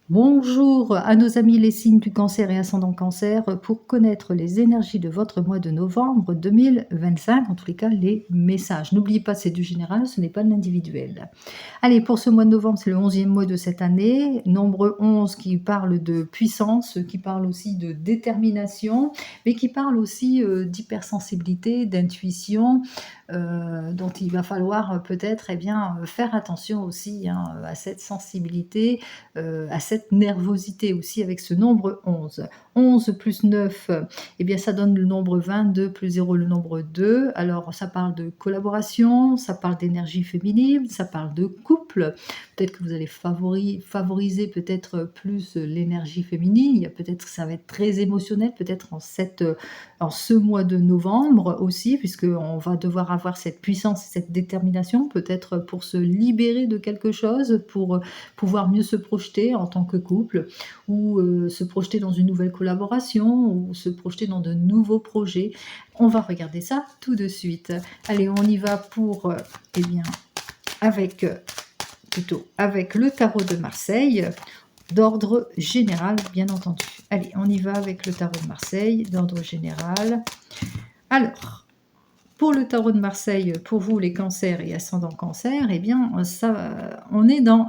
Bonjour à nos amis les signes du cancer et ascendant cancer pour connaître les énergies de votre mois de novembre 2025, en tous les cas les messages. N'oubliez pas, c'est du général, ce n'est pas de l'individuel. Allez, pour ce mois de novembre, c'est le 11e mois de cette année, nombre 11 qui parle de puissance, qui parle aussi de détermination, mais qui parle aussi d'hypersensibilité, d'intuition, dont il va falloir peut-être faire attention aussi hein, à cette sensibilité, à cette nervosité aussi avec ce nombre 11. 11 plus 9, eh bien ça donne le nombre 22 plus 0 le nombre 2. Alors ça parle de collaboration, ça parle d'énergie féminine, ça parle de couple. Peut-être que vous allez favoriser peut-être plus l'énergie féminine. Il y a peut-être ça va être très émotionnel peut-être en ce mois de novembre aussi, puisqu'on va devoir avoir cette puissance, cette détermination, peut-être pour se libérer de quelque chose, pour pouvoir mieux se projeter en tant que couple, ou se projeter dans une nouvelle collaboration, ou se projeter dans de nouveaux projets. On va regarder ça tout de suite. Allez, on y va pour, eh bien, avec, avec le tarot de Marseille, d'ordre général, bien entendu. Allez, on y va avec le tarot de Marseille, d'ordre général. Alors, pour le tarot de Marseille, pour vous les cancers et ascendant cancer, eh bien, ça, on est dans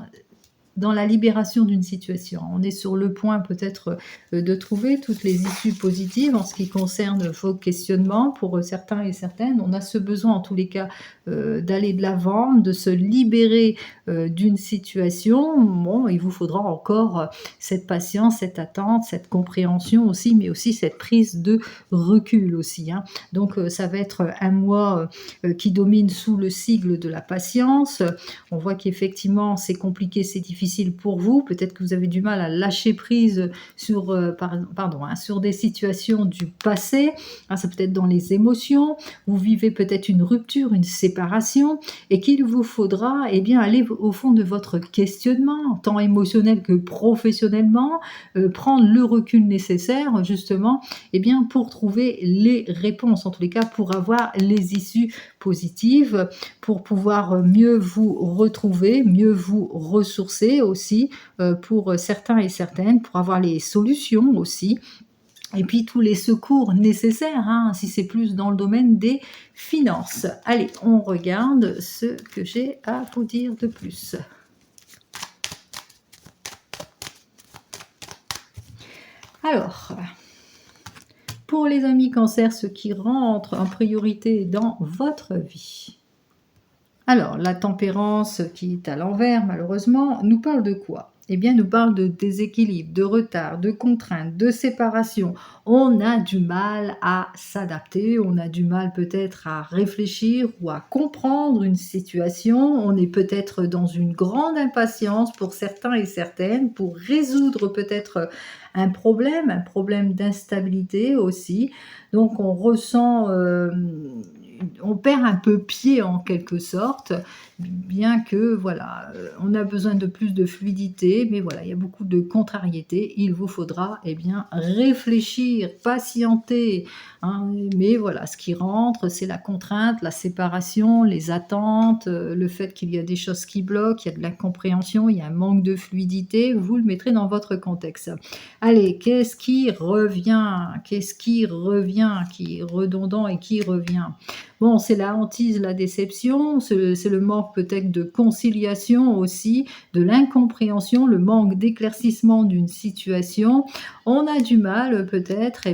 la libération d'une situation. On est sur le point peut-être de trouver toutes les issues positives en ce qui concerne vos questionnements. Pour certains et certaines, on a ce besoin en tous les cas d'aller de l'avant, de se libérer d'une situation. Bon, il vous faudra encore cette patience, cette attente, cette compréhension aussi, mais aussi cette prise de recul aussi. Hein. Donc ça va être un mois qui domine sous le sigle de la patience. On voit qu'effectivement c'est compliqué, c'est difficile pour vous. Peut-être que vous avez du mal à lâcher prise sur, sur des situations du passé. Hein, ça peut être dans les émotions. Vous vivez peut-être une rupture, une séparation, et qu'il vous faudra aller au fond de votre questionnement, tant émotionnel que professionnellement, prendre le recul nécessaire justement pour trouver les réponses, en tous les cas pour avoir les issues positives, pour pouvoir mieux vous retrouver, mieux vous ressourcer aussi pour certains et certaines, pour avoir les solutions aussi. Et puis tous les secours nécessaires, hein, si c'est plus dans le domaine des finances. Allez, on regarde ce que j'ai à vous dire de plus. Alors, pour les amis cancer, ce qui rentre en priorité dans votre vie. Alors, la tempérance qui est à l'envers, malheureusement, nous parle de quoi? Eh bien, nous parle de déséquilibre, de retard, de contraintes, de séparation. On a du mal à s'adapter, on a du mal peut-être à réfléchir ou à comprendre une situation. On est peut-être dans une grande impatience pour certains et certaines, pour résoudre peut-être un problème d'instabilité aussi. Donc, on ressent... on perd un peu pied en quelque sorte, bien que voilà, on a besoin de plus de fluidité, mais voilà, il y a beaucoup de contrariétés. Il vous faudra réfléchir, patienter, hein, mais voilà, ce qui rentre, c'est la contrainte, la séparation, les attentes, le fait qu'il y a des choses qui bloquent, il y a de l'incompréhension, il y a un manque de fluidité. Vous le mettrez dans votre contexte. Allez, qu'est-ce qui revient? Qu'est-ce qui revient? Qui est redondant et qui revient? Bon, c'est la hantise, la déception, c'est le manque peut-être de conciliation aussi, de l'incompréhension, le manque d'éclaircissement d'une situation. On a du mal peut-être,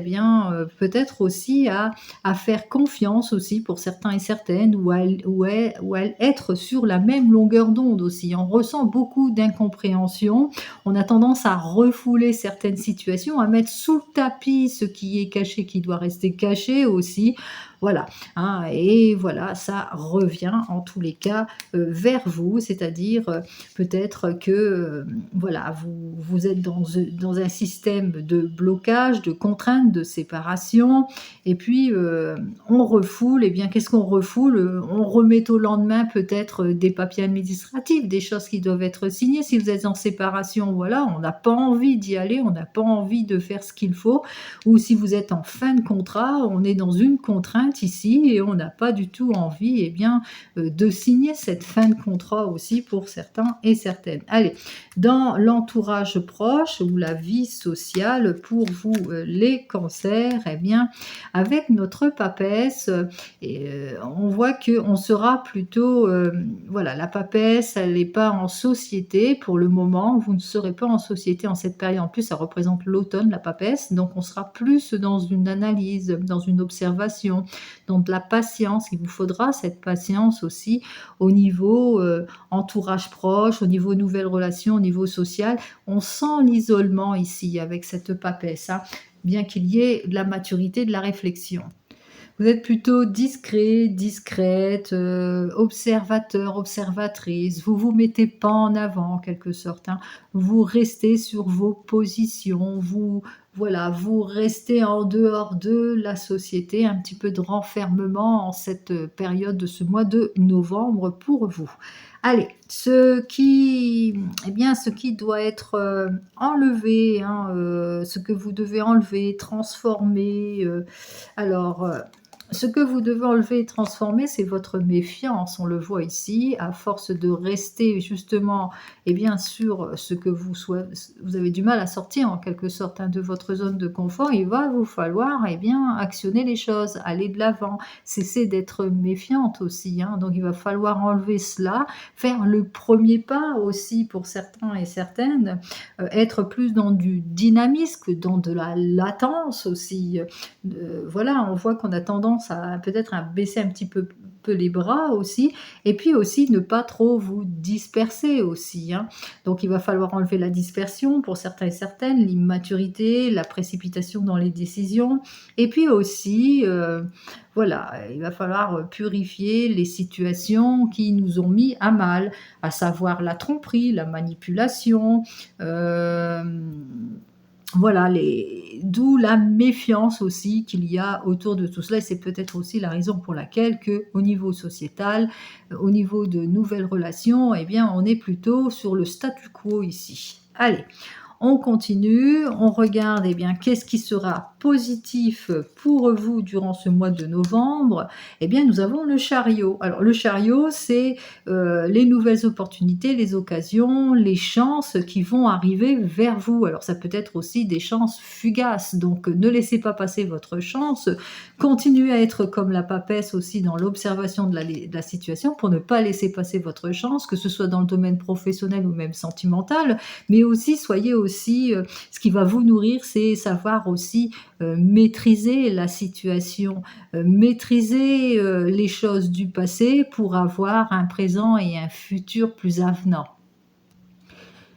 peut-être aussi à faire confiance aussi pour certains et certaines, ou à être sur la même longueur d'onde aussi. On ressent beaucoup d'incompréhension, on a tendance à refouler certaines situations, à mettre sous le tapis ce qui est caché, qui doit rester caché aussi. Voilà, hein, et voilà, ça revient en tous les cas vers vous, c'est-à-dire peut-être que voilà, vous êtes dans un système de blocage, de contrainte, de séparation, et puis on refoule, et bien qu'est-ce qu'on refoule? On remet au lendemain peut-être des papiers administratifs, des choses qui doivent être signées. Si vous êtes en séparation, voilà, on n'a pas envie d'y aller, on n'a pas envie de faire ce qu'il faut, ou si vous êtes en fin de contrat, on est dans une contrainte contrainte ici et on n'a pas du tout envie, eh bien, de signer cette fin de contrat aussi pour certains et certaines. Allez, dans l'entourage proche ou la vie sociale pour vous, les cancers, eh bien, avec notre papesse, on voit qu'on sera plutôt, voilà, la papesse, elle n'est pas en société pour le moment, vous ne serez pas en société en cette période. En plus, ça représente l'automne, la papesse, donc on sera plus dans une analyse, dans une observation, dans de la patience. Il vous faudra cette patience aussi au niveau entourage proche, au niveau nouvelles relations, au niveau social. On sent l'isolement ici avec cette papesse, hein, bien qu'il y ait de la maturité, de la réflexion. Vous êtes plutôt discret, discrète, observateur, observatrice. Vous vous mettez pas en avant en quelque sorte, hein. Vous restez sur vos positions, vous voilà, vous restez en dehors de la société, un petit peu de renfermement en cette, période de ce mois de novembre pour vous. Allez, ce qui doit être, enlevé, hein, ce que vous devez enlever, transformer, alors, ce que vous devez enlever et transformer, c'est votre méfiance. On le voit ici, à force de rester justement, eh bien, sur ce que vous avez du mal à sortir en quelque sorte, hein, de votre zone de confort. Il va vous falloir, eh bien, actionner les choses, aller de l'avant, cesser d'être méfiante aussi, hein. Donc il va falloir enlever cela, faire le premier pas aussi pour certains et certaines, être plus dans du dynamisme que dans de la latence aussi, voilà, on voit qu'on a tendance à peut-être à baisser un petit peu les bras aussi et puis aussi ne pas trop vous disperser aussi, hein. Donc il va falloir enlever la dispersion pour certains et certaines, l'immaturité, la précipitation dans les décisions et puis aussi, voilà, il va falloir, purifier les situations qui nous ont mis à mal, à savoir la tromperie, la manipulation, voilà, d'où la méfiance aussi qu'il y a autour de tout cela et c'est peut-être aussi la raison pour laquelle que, au niveau sociétal, au niveau de nouvelles relations, eh bien, on est plutôt sur le statu quo ici. Allez, on continue, on regarde, eh bien, qu'est-ce qui sera positif pour vous durant ce mois de novembre? Eh bien, nous avons le chariot. Alors, le chariot, c'est les nouvelles opportunités, les occasions, les chances qui vont arriver vers vous. Alors, ça peut être aussi des chances fugaces. Donc, ne laissez pas passer votre chance. Continuez à être comme la papesse aussi dans l'observation de la situation pour ne pas laisser passer votre chance, que ce soit dans le domaine professionnel ou même sentimental. Mais aussi, soyez aussi, ce qui va vous nourrir, c'est savoir aussi maîtriser la situation, maîtriser les choses du passé pour avoir un présent et un futur plus avenant.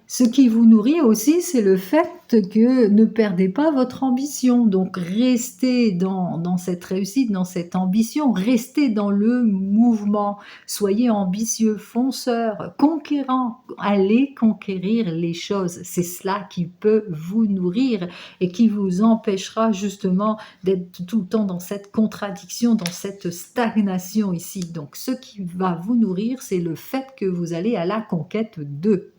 Ce qui vous nourrit aussi, c'est le fait que ne perdez pas votre ambition. Donc restez dans cette réussite, dans cette ambition, restez dans le mouvement. Soyez ambitieux, fonceur, conquérant. Allez conquérir les choses. C'est cela qui peut vous nourrir et qui vous empêchera justement d'être tout le temps dans cette contradiction, dans cette stagnation ici. Donc ce qui va vous nourrir, c'est le fait que vous allez à la conquête d'eux.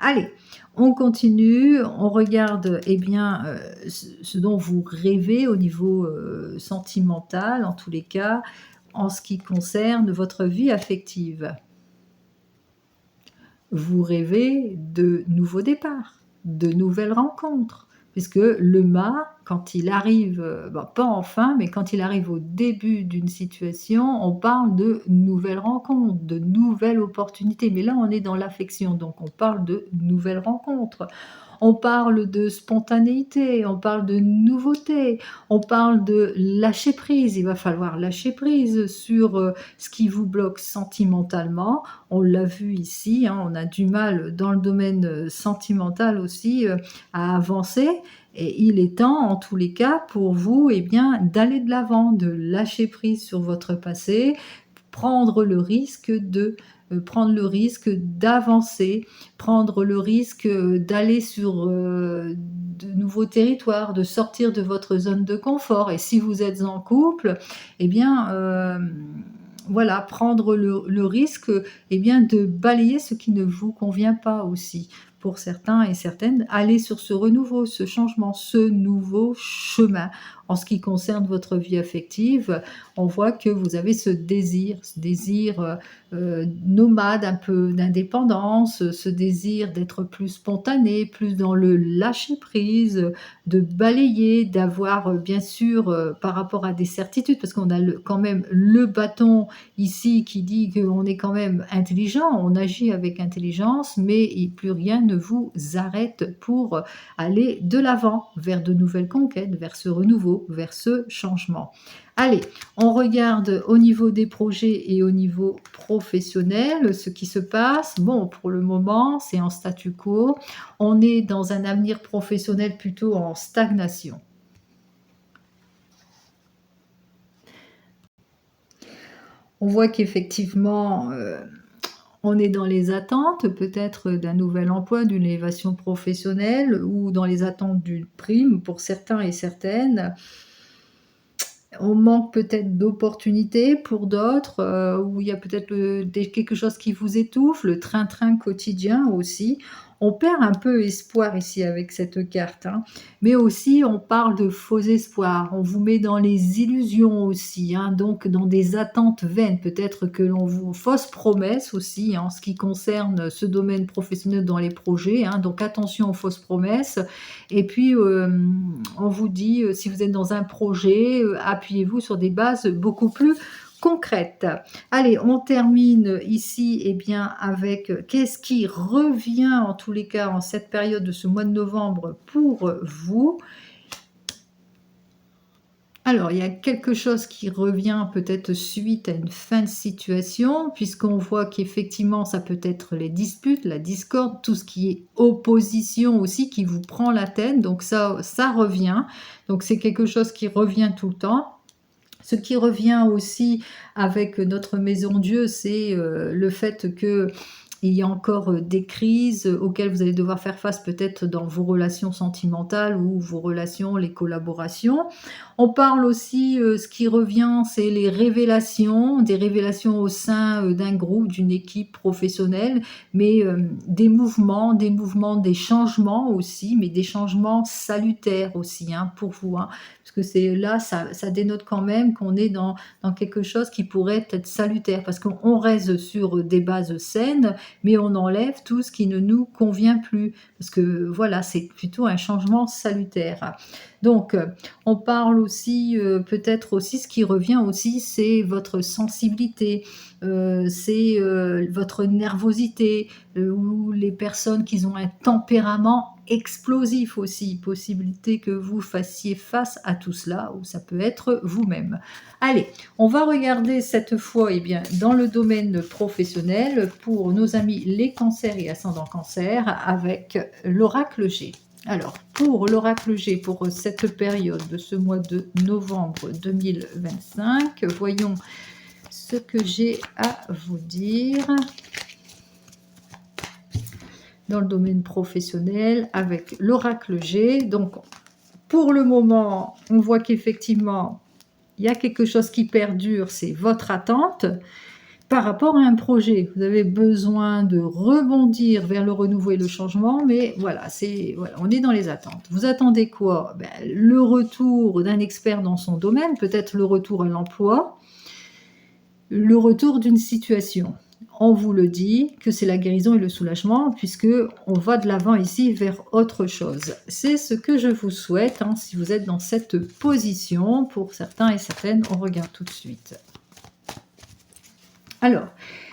Allez, on continue, on regarde, eh bien, ce dont vous rêvez au niveau, sentimental, en tous les cas, en ce qui concerne votre vie affective. Vous rêvez de nouveaux départs, de nouvelles rencontres, puisque le mât, quand il arrive, pas en fin, mais quand il arrive au début d'une situation, on parle de nouvelles rencontres, de nouvelles opportunités. Mais là, on est dans l'affection, donc on parle de nouvelles rencontres. On parle de spontanéité, on parle de nouveauté, on parle de lâcher prise. Il va falloir lâcher prise sur, ce qui vous bloque sentimentalement. On l'a vu ici, hein, on a du mal dans le domaine, sentimental aussi, à avancer et il est temps, en tous les cas, pour vous, eh bien, d'aller de l'avant, de lâcher prise sur votre passé, prendre le risque d'avancer, prendre le risque, d'aller sur, de nouveaux territoires, de sortir de votre zone de confort et si vous êtes en couple, eh bien, voilà, prendre le risque, eh bien, de balayer ce qui ne vous convient pas aussi, pour certains et certaines, aller sur ce renouveau, ce changement, ce nouveau chemin. En ce qui concerne votre vie affective, on voit que vous avez ce désir nomade, un peu d'indépendance, ce désir d'être plus spontané, plus dans le lâcher-prise, de balayer, d'avoir, bien sûr, par rapport à des certitudes, parce qu'on a quand même le bâton ici qui dit qu'on est quand même intelligent, on agit avec intelligence, mais plus rien ne vous arrête pour aller de l'avant, vers de nouvelles conquêtes, vers ce renouveau, vers ce changement. Allez, on regarde au niveau des projets et au niveau professionnel ce qui se passe. Bon, pour le moment, c'est en statu quo. On est dans un avenir professionnel plutôt en stagnation. On voit qu'effectivement, on est dans les attentes peut-être d'un nouvel emploi, d'une élévation professionnelle ou dans les attentes d'une prime pour certains et certaines. On manque peut-être d'opportunités pour d'autres, où il y a peut-être quelque chose qui vous étouffe, le train-train quotidien aussi. On perd un peu espoir ici avec cette carte, hein. Mais aussi on parle de faux espoirs, on vous met dans les illusions aussi, hein, donc dans des attentes vaines. Peut-être que l'on vous fausses promesses aussi, hein, en ce qui concerne ce domaine professionnel dans les projets, hein, donc attention aux fausses promesses. Et puis, on vous dit, si vous êtes dans un projet, appuyez-vous sur des bases beaucoup plus concrètes. Allez, on termine ici, eh bien, avec qu'est-ce qui revient en tous les cas en cette période de ce mois de novembre pour vous? Alors, il y a quelque chose qui revient peut-être suite à une fin de situation, puisqu'on voit qu'effectivement, ça peut être les disputes, la discorde, tout ce qui est opposition aussi qui vous prend la tête. Donc ça revient. Donc c'est quelque chose qui revient tout le temps. Ce qui revient aussi avec notre maison Dieu, c'est le fait que il y a encore des crises auxquelles vous allez devoir faire face peut-être dans vos relations sentimentales ou vos relations, les collaborations. On parle aussi, ce qui revient, c'est les révélations, des révélations au sein d'un groupe, d'une équipe professionnelle, mais des changements aussi, mais des changements salutaires aussi, hein, pour vous, hein. Parce que c'est là, ça dénote quand même qu'on est dans quelque chose qui pourrait être salutaire, parce qu'on reste sur des bases saines, mais on enlève tout ce qui ne nous convient plus. Parce que voilà, c'est plutôt un changement salutaire. Donc, on parle aussi, peut-être aussi, ce qui revient aussi, c'est votre sensibilité, c'est votre nervosité, ou les personnes qui ont un tempérament explosif aussi. Possibilité que vous fassiez face à tout cela, ou ça peut être vous-même. Allez, on va regarder cette fois, eh bien, dans le domaine professionnel pour nos amis les cancers et ascendant cancer avec l'oracle G. Alors, pour l'oracle G, pour cette période de ce mois de novembre 2025, voyons ce que j'ai à vous dire dans le domaine professionnel avec l'oracle G. Donc, pour le moment, on voit qu'effectivement, il y a quelque chose qui perdure, c'est votre attente. Par rapport à un projet, vous avez besoin de rebondir vers le renouveau et le changement, mais voilà, on est dans les attentes. Vous attendez quoi? Le retour d'un expert dans son domaine, peut-être le retour à l'emploi, le retour d'une situation. On vous le dit que c'est la guérison et le soulagement, puisque on va de l'avant ici vers autre chose. C'est ce que je vous souhaite, hein, si vous êtes dans cette position. Pour certains et certaines, on regarde tout de suite. Alors,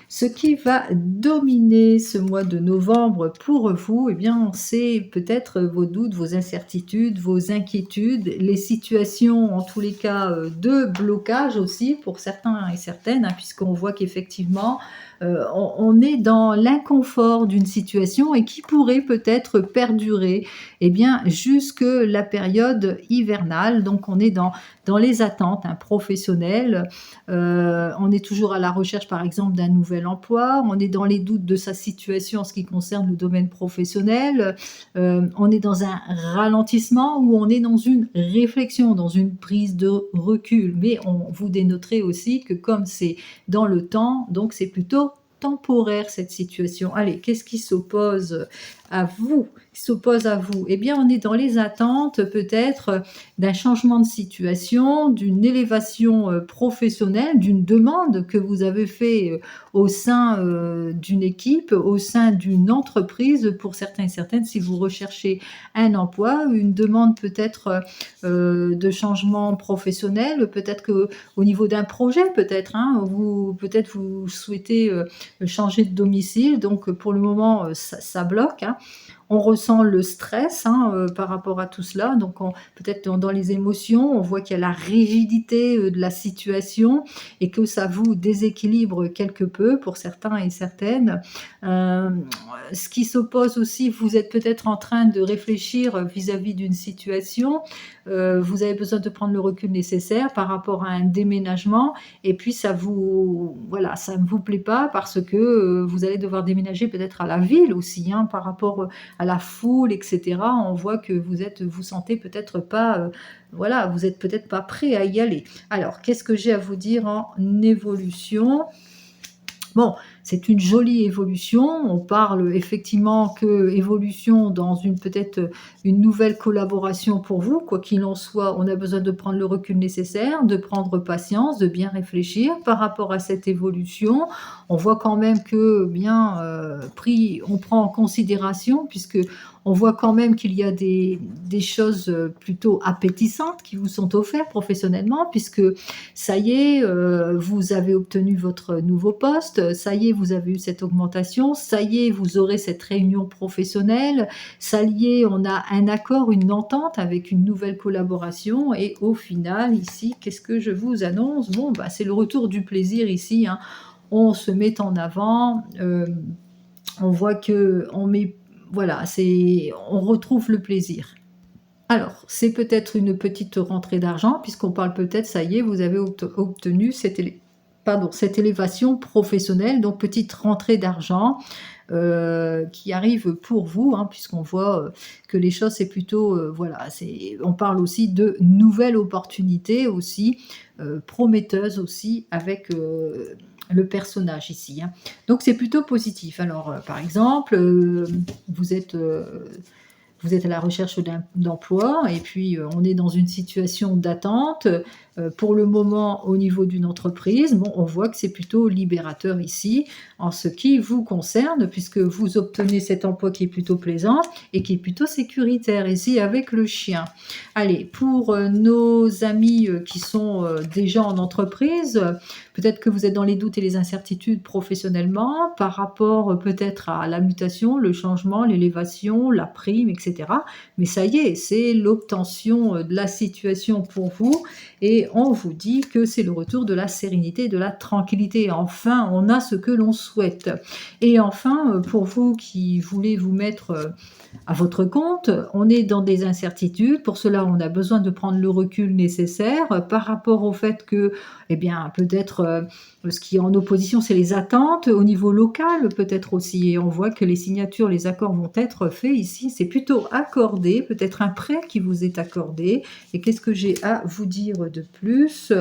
ce qui va dominer ce mois de novembre pour vous, eh bien, c'est peut-être vos doutes, vos incertitudes, vos inquiétudes, les situations, en tous les cas, de blocage aussi pour certains et certaines, hein, puisqu'on voit qu'effectivement, on est dans l'inconfort d'une situation et qui pourrait peut-être perdurer, eh bien, jusque la période hivernale. Donc, on est dans les attentes, hein, professionnelles. On est toujours à la recherche, par exemple, d'un nouvel emploi. On est dans les doutes de sa situation en ce qui concerne le domaine professionnel. On est dans un ralentissement ou on est dans une réflexion, dans une prise de recul. Mais on vous dénoterait aussi que comme c'est dans le temps, donc c'est plutôt temporaire cette situation. Allez, qu'est-ce qui s'oppose à vous? Qui s'oppose à vous? Eh bien, on est dans les attentes peut-être d'un changement de situation, d'une élévation professionnelle, d'une demande que vous avez fait au sein d'une équipe, au sein d'une entreprise, pour certains et certaines, si vous recherchez un emploi, une demande peut-être de changement professionnel, peut-être que au niveau d'un projet, peut-être, hein, vous peut-être vous souhaitez changer de domicile, donc pour le moment ça bloque, hein. On ressent le stress, hein, par rapport à tout cela, donc peut-être dans les émotions, on voit qu'il y a la rigidité de la situation et que ça vous déséquilibre quelque peu pour certains et certaines. Euh, Ce qui s'oppose aussi, vous êtes peut-être en train de réfléchir vis-à-vis d'une situation, vous avez besoin de prendre le recul nécessaire par rapport à un déménagement, et puis ça vous, voilà, ça ne vous plaît pas parce que vous allez devoir déménager peut-être à la ville aussi, hein, par rapport à la foule, etc. On voit que vous sentez peut-être pas, voilà, vous êtes peut-être pas prêt à y aller. Alors, qu'est-ce que j'ai à vous dire en évolution? Bon, c'est une jolie évolution. On parle effectivement que évolution dans peut-être une nouvelle collaboration pour vous. Quoi qu'il en soit, on a besoin de prendre le recul nécessaire, de prendre patience, de bien réfléchir par rapport à cette évolution. On voit quand même que bien on prend en considération, puisque on voit quand même qu'il y a des choses plutôt appétissantes qui vous sont offertes professionnellement, puisque ça y est, vous avez obtenu votre nouveau poste, ça y est, vous avez eu cette augmentation, ça y est, vous aurez cette réunion professionnelle, ça y est, on a un accord, une entente avec une nouvelle collaboration, et au final, ici, qu'est-ce que je vous annonce? Bon, bah, c'est le retour du plaisir ici, hein. On se met en avant, on voit que voilà, on retrouve le plaisir. Alors, c'est peut-être une petite rentrée d'argent, puisqu'on parle peut-être, ça y est, vous avez obtenu cette élévation professionnelle, donc petite rentrée d'argent qui arrive pour vous, hein, puisqu'on voit que les choses, c'est plutôt, voilà, on parle aussi de nouvelles opportunités aussi, prometteuses aussi, avec le personnage ici, hein. Donc c'est plutôt positif. Alors, par exemple, vous êtes... vous êtes à la recherche d'emploi, et puis on est dans une situation d'attente. Pour le moment, au niveau d'une entreprise, bon, on voit que c'est plutôt libérateur ici, en ce qui vous concerne, puisque vous obtenez cet emploi qui est plutôt plaisant et qui est plutôt sécuritaire ici avec le chien. Allez, pour nos amis qui sont déjà en entreprise, peut-être que vous êtes dans les doutes et les incertitudes professionnellement par rapport peut-être à la mutation, le changement, l'élévation, la prime, etc. Mais ça y est, c'est l'obtention de la situation pour vous, et on vous dit que c'est le retour de la sérénité et de la tranquillité. Enfin, on a ce que l'on souhaite. Et enfin, pour vous qui voulez vous mettre à votre compte, on est dans des incertitudes. Pour cela, on a besoin de prendre le recul nécessaire par rapport au fait que, eh bien, peut-être ce qui est en opposition, c'est les attentes au niveau local, peut-être aussi. Et on voit que les signatures, les accords vont être faits ici. C'est plutôt accordé, peut-être un prêt qui vous est accordé. Et qu'est-ce que j'ai à vous dire de plus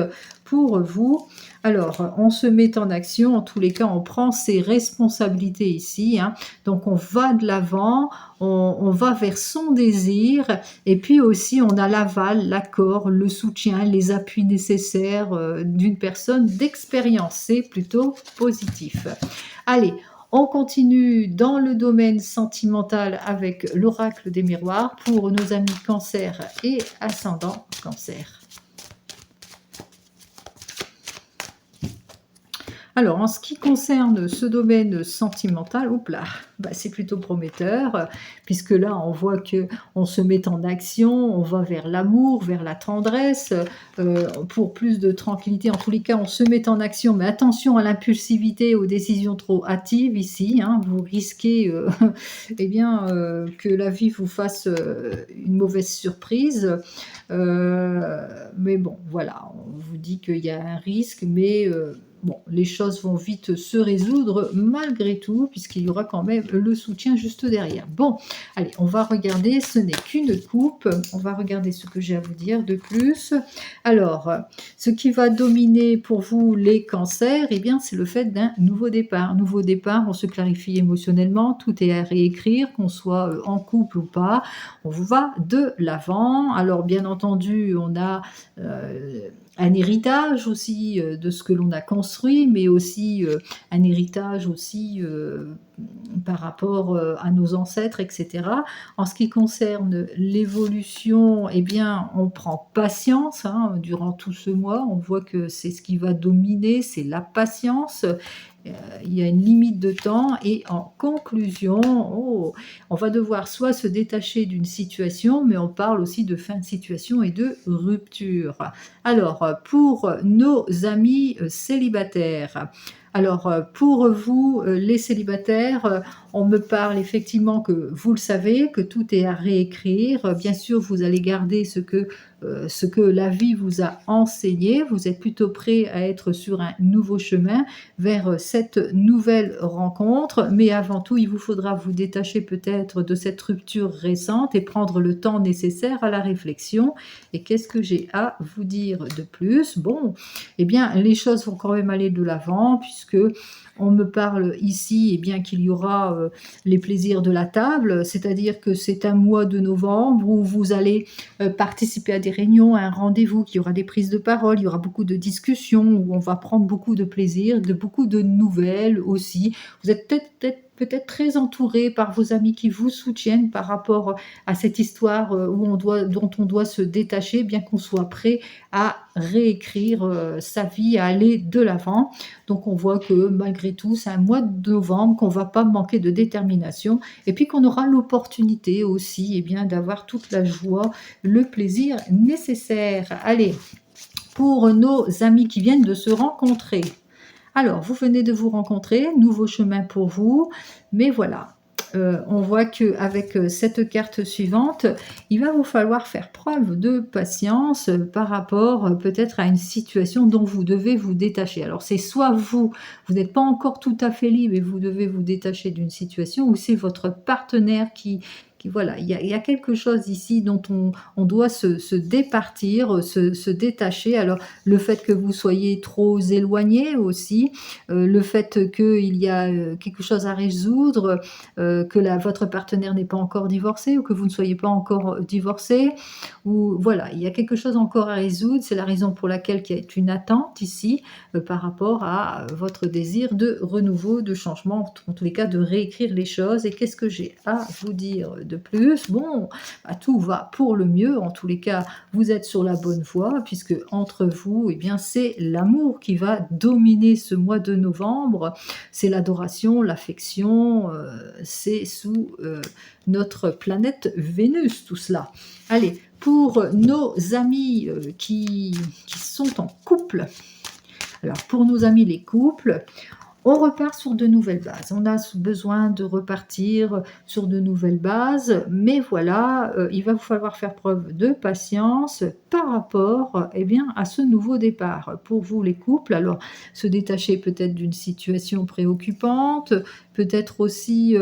pour vous? Alors, on se met en action. En tous les cas, on prend ses responsabilités ici, hein. Donc, on va de l'avant, on va vers son désir, et puis aussi, on a l'aval, l'accord, le soutien, les appuis nécessaires d'une personne d'expérience. C'est plutôt positif. Allez, on continue dans le domaine sentimental avec l'oracle des miroirs pour nos amis Cancer et ascendant Cancer. Alors, en ce qui concerne ce domaine sentimental, bah, c'est plutôt prometteur, puisque là, on voit que on se met en action, on va vers l'amour, vers la tendresse, pour plus de tranquillité. En tous les cas, on se met en action, mais attention à l'impulsivité, aux décisions trop hâtives ici, hein. Vous risquez eh bien, que la vie vous fasse une mauvaise surprise. Mais bon, voilà, on vous dit qu'il y a un risque, mais bon, les choses vont vite se résoudre malgré tout, puisqu'il y aura quand même le soutien juste derrière. Bon, allez, on va regarder, ce n'est qu'une coupe, on va regarder ce que j'ai à vous dire de plus. Alors, ce qui va dominer pour vous les cancers, eh bien, c'est le fait d'un nouveau départ. Nouveau départ, on se clarifie émotionnellement, tout est à réécrire, qu'on soit en couple ou pas, on va de l'avant. Alors, bien entendu, on a un héritage aussi de ce que l'on a construit, mais aussi un héritage aussi par rapport à nos ancêtres, etc. En ce qui concerne l'évolution, eh bien, on prend patience hein, durant tout ce mois. On voit que c'est ce qui va dominer, c'est la patience. Il y a une limite de temps et en conclusion, on va devoir soit se détacher d'une situation, mais on parle aussi de fin de situation et de rupture. Alors, pour nos amis célibataires, alors, pour vous, les célibataires, on me parle effectivement que vous le savez, que tout est à réécrire. Bien sûr, vous allez garder ce que la vie vous a enseigné. Vous êtes plutôt prêt à être sur un nouveau chemin vers cette nouvelle rencontre. Mais avant tout, il vous faudra vous détacher peut-être de cette rupture récente et prendre le temps nécessaire à la réflexion. Et qu'est-ce que j'ai à vous dire de plus? Bon, eh bien, les choses vont quand même aller de l'avant puisque on me parle ici eh bien qu'il y aura les plaisirs de la table, c'est-à-dire que c'est un mois de novembre où vous allez participer à des réunions, à un rendez-vous, qu'il y aura des prises de parole, il y aura beaucoup de discussions, où on va prendre beaucoup de plaisir, de beaucoup de nouvelles aussi. Vous êtes peut-être très entouré par vos amis qui vous soutiennent par rapport à cette histoire dont on doit se détacher, bien qu'on soit prêt à réécrire sa vie, à aller de l'avant. Donc on voit que malgré tout, c'est un mois de novembre, qu'on ne va pas manquer de détermination, et puis qu'on aura l'opportunité aussi eh bien, d'avoir toute la joie, le plaisir nécessaire. Allez, pour nos amis qui viennent de se rencontrer. Alors, vous venez de vous rencontrer, nouveau chemin pour vous, mais voilà, on voit qu'avec cette carte suivante, il va vous falloir faire preuve de patience par rapport peut-être à une situation dont vous devez vous détacher. Alors, c'est soit vous n'êtes pas encore tout à fait libre et vous devez vous détacher d'une situation, ou c'est votre partenaire voilà, il y a quelque chose ici dont on doit se départir, se détacher. Alors, le fait que vous soyez trop éloigné aussi, le fait qu'il y a quelque chose à résoudre, que votre partenaire n'est pas encore divorcé ou que vous ne soyez pas encore divorcé, ou voilà, il y a quelque chose encore à résoudre. C'est la raison pour laquelle il y a une attente ici par rapport à votre désir de renouveau, de changement, en tous les cas de réécrire les choses. Et qu'est-ce que j'ai à vous dire de plus? Bon, bah, tout va pour le mieux. En tous les cas, vous êtes sur la bonne voie puisque entre vous, eh bien, c'est l'amour qui va dominer ce mois de novembre. C'est l'adoration, l'affection, c'est sous notre planète Vénus, tout cela. Allez, pour nos amis qui sont en couple, alors pour nos amis les couples, on repart sur de nouvelles bases. On a besoin de repartir sur de nouvelles bases, mais voilà, il va vous falloir faire preuve de patience par rapport eh bien, à ce nouveau départ. Pour vous les couples, alors se détacher peut-être d'une situation préoccupante, peut-être aussi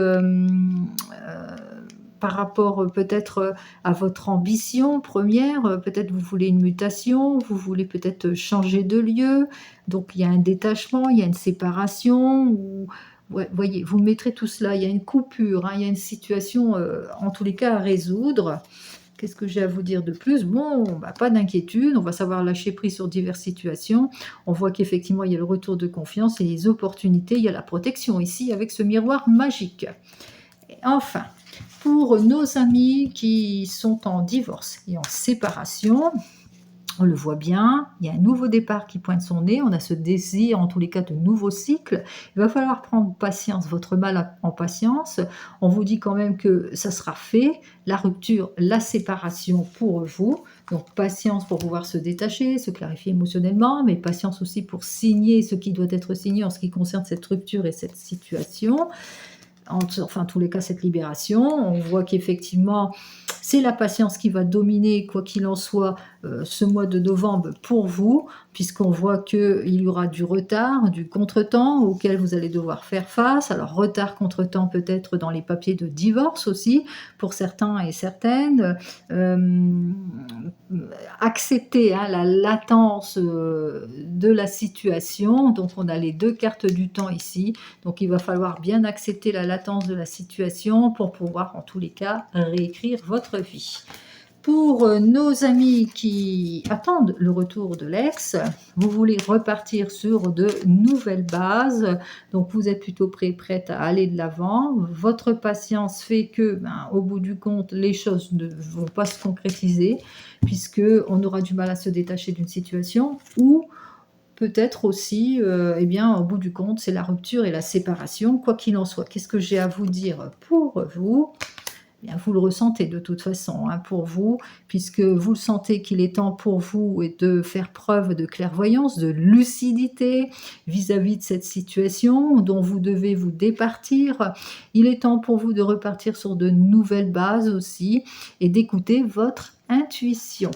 par rapport peut-être à votre ambition première, peut-être vous voulez une mutation, vous voulez peut-être changer de lieu, donc il y a un détachement, il y a une séparation, ou ouais, voyez, vous mettrez tout cela, il y a une coupure, hein, il y a une situation en tous les cas à résoudre. Qu'est-ce que j'ai à vous dire de plus? Bon, bah, pas d'inquiétude, on va savoir lâcher prise sur diverses situations. On voit qu'effectivement, il y a le retour de confiance et les opportunités, il y a la protection ici avec ce miroir magique. Et enfin, pour nos amis qui sont en divorce et en séparation, on le voit bien, il y a un nouveau départ qui pointe son nez, on a ce désir, en tous les cas, de nouveaux cycles. Il va falloir prendre patience, votre mal en patience. On vous dit quand même que ça sera fait, la rupture, la séparation pour vous. Donc, patience pour pouvoir se détacher, se clarifier émotionnellement, mais patience aussi pour signer ce qui doit être signé en ce qui concerne cette rupture et cette situation. Enfin, en tous les cas, cette libération. On voit qu'effectivement, c'est la patience qui va dominer, quoi qu'il en soit, ce mois de novembre pour vous, puisqu'on voit qu'il y aura du retard, du contretemps auquel vous allez devoir faire face. Alors retard, contretemps peut-être dans les papiers de divorce aussi, pour certains et certaines. Accepter la latence de la situation. Donc on a les deux cartes du temps ici. Donc il va falloir bien accepter la latence de la situation pour pouvoir en tous les cas réécrire votre vie. Pour nos amis qui attendent le retour de l'ex, vous voulez repartir sur de nouvelles bases, donc vous êtes plutôt prête à aller de l'avant. Votre patience fait que, au bout du compte, les choses ne vont pas se concrétiser, puisqu'on aura du mal à se détacher d'une situation, ou peut-être aussi, au bout du compte, c'est la rupture et la séparation. Quoi qu'il en soit, qu'est-ce que j'ai à vous dire pour vous ? Bien, vous le ressentez de toute façon pour vous, puisque vous le sentez qu'il est temps pour vous de faire preuve de clairvoyance, de lucidité vis-à-vis de cette situation dont vous devez vous départir. Il est temps pour vous de repartir sur de nouvelles bases aussi et d'écouter votre intuition.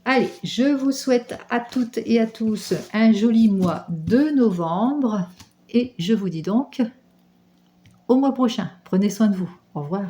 Allez, je vous souhaite à toutes et à tous un joli mois de novembre et je vous dis donc au mois prochain. Prenez soin de vous. Au revoir.